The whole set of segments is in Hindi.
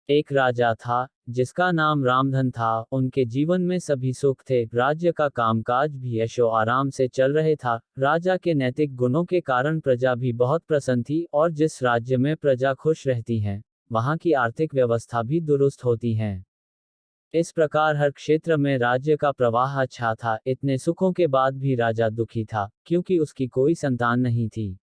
एक राजा था, जिसका नाम रामधन था। उनके जीवन में सभी सुख थे, राज्य का कामकाज भी यशो आराम से चल रहे था। राजा के नैतिक गुणों के कारण प्रजा भी बहुत प्रसन्न थी, और जिस राज्य में प्रजा खुश रहती है, वहां की आर्थिक व्यवस्था भी दुरुस्त होती है। इस प्रकार हर क्षेत्र में राज्य का प्रवाह अच्छा था। इतने सुखों के बाद भी राजा दुखी था, क्योंकि उसकी कोई संतान नहीं थी।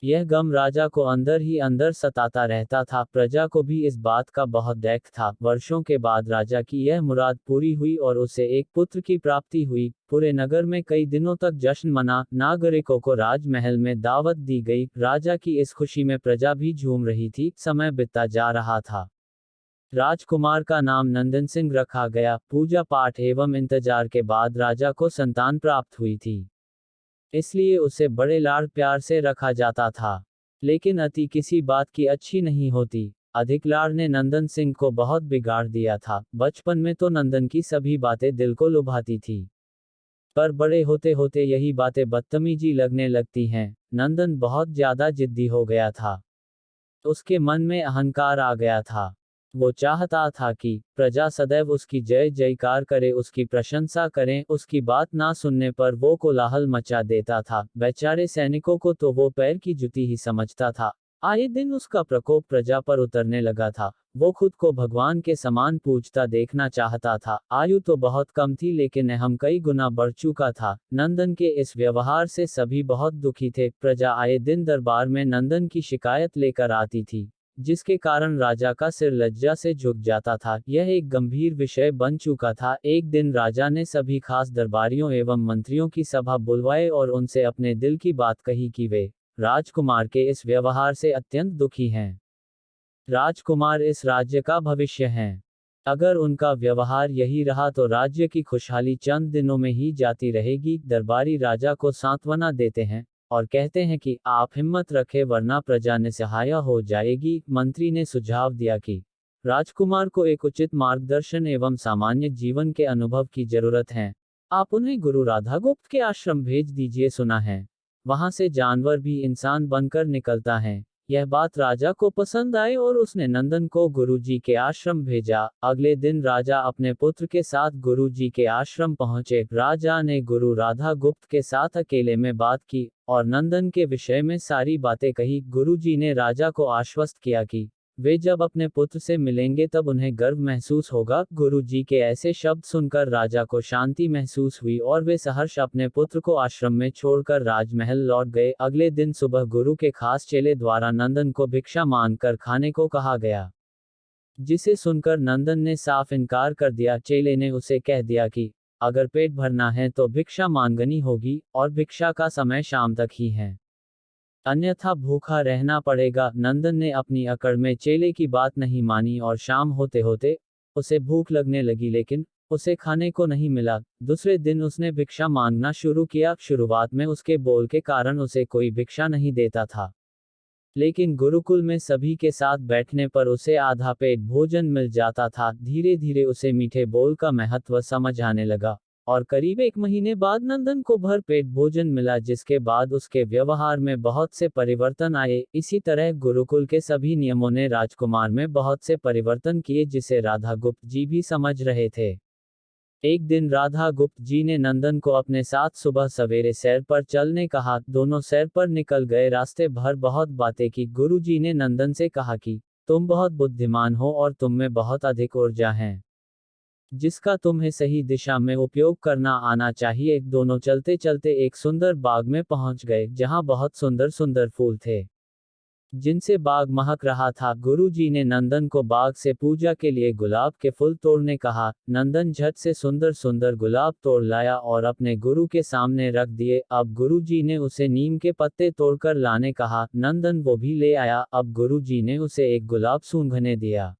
यह गम राजा को अंदर ही अंदर सताता रहता था। प्रजा को भी इस बात का बहुत दैख था। वर्षों के बाद राजा की यह मुराद पूरी हुई और उसे एक पुत्र की प्राप्ति हुई। पूरे नगर में कई दिनों तक जश्न मना, नागरिकों को राजमहल में दावत दी गई। राजा की इस खुशी में प्रजा भी झूम रही थी। समय बीतता जा रहा था। राजकुमार का नाम नंदन सिंह रखा गया। पूजा पाठ एवं इंतजार के बाद राजा को संतान प्राप्त हुई थी, इसलिए उसे बड़े लाड़ प्यार से रखा जाता था। लेकिन अति किसी बात की अच्छी नहीं होती। अधिक लाड़ ने नंदन सिंह को बहुत बिगाड़ दिया था। बचपन में तो नंदन की सभी बातें दिल को लुभाती थी, पर बड़े होते होते यही बातें बदतमीजी लगने लगती हैं। नंदन बहुत ज्यादा जिद्दी हो गया था। उसके मन में अहंकार आ गया था। वो चाहता था कि प्रजा सदैव उसकी जय जयकार करे, उसकी प्रशंसा करें। उसकी बात ना सुनने पर वो कोलाहल मचा देता था। बेचारे सैनिकों को तो वो पैर की जुती ही समझता था। आए दिन उसका प्रकोप प्रजा पर उतरने लगा था। वो खुद को भगवान के समान पूजता देखना चाहता था। आयु तो बहुत कम थी, लेकिन अहम कई गुना बढ़ चुका था। नंदन के इस व्यवहार से सभी बहुत दुखी थे। प्रजा आए दिन दरबार में नंदन की शिकायत लेकर आती थी, जिसके कारण राजा का सिर लज्जा से झुक जाता था। यह एक गंभीर विषय बन चुका था। एक दिन राजा ने सभी खास दरबारियों एवं मंत्रियों की सभा बुलवाए और उनसे अपने दिल की बात कही कि वे राजकुमार के इस व्यवहार से अत्यंत दुखी हैं। राजकुमार इस राज्य का भविष्य हैं। अगर उनका व्यवहार यही रहा तो राज्य की खुशहाली चंद दिनों में ही जाती रहेगी। दरबारी राजा को सांत्वना देते हैं और कहते हैं कि आप हिम्मत रखें, वरना प्रजा निसहाय हो जाएगी। मंत्री ने सुझाव दिया कि राजकुमार को एक उचित मार्गदर्शन एवं सामान्य जीवन के अनुभव की जरूरत है। आप उन्हें गुरु राधागुप्त के आश्रम भेज दीजिए। सुना है वहां से जानवर भी इंसान बनकर निकलता है। यह बात राजा को पसंद आई और उसने नंदन को गुरुजी के आश्रम भेजा। अगले दिन राजा अपने पुत्र के साथ गुरुजी के आश्रम पहुंचे। राजा ने गुरु राधा गुप्त के साथ अकेले में बात की और नंदन के विषय में सारी बातें कही। गुरुजी ने राजा को आश्वस्त किया कि वे जब अपने पुत्र से मिलेंगे तब उन्हें गर्व महसूस होगा। गुरुजी के ऐसे शब्द सुनकर राजा को शांति महसूस हुई और वे सहर्ष अपने पुत्र को आश्रम में छोड़कर राजमहल लौट गए। अगले दिन सुबह गुरु के खास चेले द्वारा नंदन को भिक्षा मांगकर खाने को कहा गया, जिसे सुनकर नंदन ने साफ इनकार कर दिया। चेले ने उसे कह दिया कि अगर पेट भरना है तो भिक्षा मांगनी होगी, और भिक्षा का समय शाम तक ही है, अन्यथा भूखा रहना पड़ेगा। नंदन ने अपनी अकड़ में चेले की बात नहीं मानी और शाम होते होते उसे भूख लगने लगी, लेकिन उसे खाने को नहीं मिला। दूसरे दिन उसने भिक्षा मांगना शुरू किया। शुरुआत में उसके बोल के कारण उसे कोई भिक्षा नहीं देता था, लेकिन गुरुकुल में सभी के साथ बैठने पर उसे आधा पेट भोजन मिल जाता था। धीरे धीरे उसे मीठे बोल का महत्व समझ आने लगा और करीब 1 महीने बाद नंदन को भर पेट भोजन मिला, जिसके बाद उसके व्यवहार में बहुत से परिवर्तन आए। इसी तरह गुरुकुल के सभी नियमों ने राजकुमार में बहुत से परिवर्तन किए, जिसे राधा गुप्त जी भी समझ रहे थे। एक दिन राधा गुप्त जी ने नंदन को अपने साथ सुबह सवेरे सैर पर चलने कहा। दोनों सैर पर निकल गए। रास्ते भर बहुत बातें की। गुरुजी ने नंदन से कहा कि तुम बहुत बुद्धिमान हो और तुम में बहुत अधिक ऊर्जा है, जिसका तुम्हें सही दिशा में उपयोग करना आना चाहिए। दोनों चलते चलते एक सुंदर बाग में पहुंच गए, जहां बहुत सुंदर सुंदर फूल थे, जिनसे बाग महक रहा था। गुरुजी ने नंदन को बाग से पूजा के लिए गुलाब के फूल तोड़ने कहा। नंदन झट से सुंदर सुंदर गुलाब तोड़ लाया और अपने गुरु के सामने रख दिए। अब गुरुजी ने उसे नीम के पत्ते तोड़कर लाने कहा। नंदन वो भी ले आया। अब गुरुजी ने उसे एक गुलाब सूंघने दिया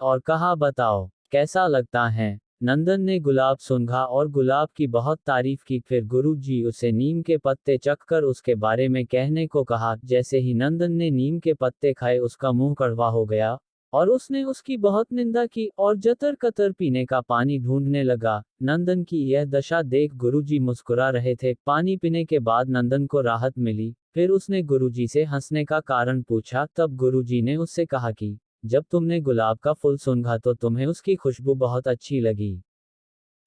और कहा, बताओ कैसा लगता है। नंदन ने गुलाब सूंघा और गुलाब की बहुत तारीफ की। फिर गुरुजी उसे नीम के पत्ते चखकर उसके बारे में कहने को कहा। जैसे ही नंदन ने नीम के पत्ते खाए, उसका मुंह कड़वा हो गया और उसने उसकी बहुत निंदा की और जतर कतर पीने का पानी ढूंढने लगा। नंदन की यह दशा देख गुरुजी मुस्कुरा रहे थे। पानी पीने के बाद नंदन को राहत मिली। फिर उसने गुरुजी से हंसने का कारण पूछा। तब गुरुजी ने उससे कहा कि जब तुमने गुलाब का फूल सूंघा तो तुम्हें उसकी खुशबू बहुत अच्छी लगी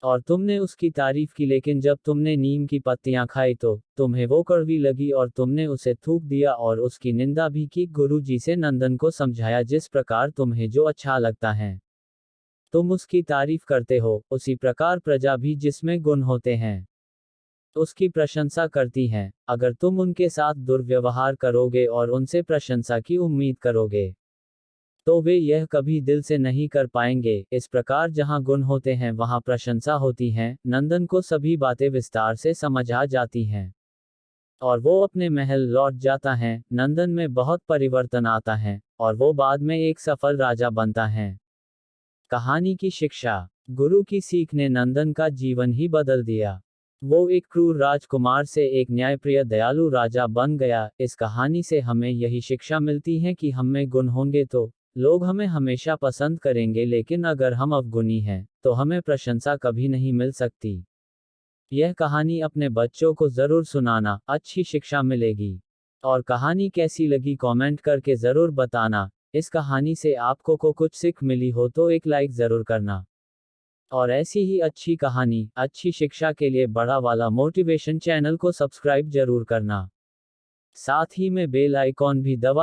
और तुमने उसकी तारीफ की, लेकिन जब तुमने नीम की पत्तियां खाई तो तुम्हें वो कड़वी लगी और तुमने उसे थूक दिया और उसकी निंदा भी की। गुरुजी से नंदन को समझाया, जिस प्रकार तुम्हें जो अच्छा लगता है तुम उसकी तारीफ करते हो, उसी प्रकार प्रजा भी जिसमें गुण होते हैं उसकी प्रशंसा करती हैं। अगर तुम उनके साथ दुर्व्यवहार करोगे और उनसे प्रशंसा की उम्मीद करोगे तो वे यह कभी दिल से नहीं कर पाएंगे। इस प्रकार जहाँ गुण होते हैं वहाँ प्रशंसा होती है। नंदन को सभी बातें विस्तार से समझ आ जाती हैं और वो अपने महल लौट जाता है। नंदन में बहुत परिवर्तन आता है और वो बाद में एक सफल राजा बनता है। कहानी की शिक्षा। गुरु की सीख ने नंदन का जीवन ही बदल दिया। वो एक क्रूर राजकुमार से एक न्यायप्रिय दयालु राजा बन गया। इस कहानी से हमें यही शिक्षा मिलती है कि हम में गुण होंगे तो लोग हमें हमेशा पसंद करेंगे, लेकिन अगर हम अवगुणी हैं तो हमें प्रशंसा कभी नहीं मिल सकती। यह कहानी अपने बच्चों को जरूर सुनाना, अच्छी शिक्षा मिलेगी। और कहानी कैसी लगी कमेंट करके जरूर बताना। इस कहानी से आपको को कुछ सीख मिली हो तो एक लाइक जरूर करना। और ऐसी ही अच्छी कहानी, अच्छी शिक्षा के लिए बड़ा वाला मोटिवेशन चैनल को सब्सक्राइब जरूर करना। साथ ही में बेल आइकॉन भी दबा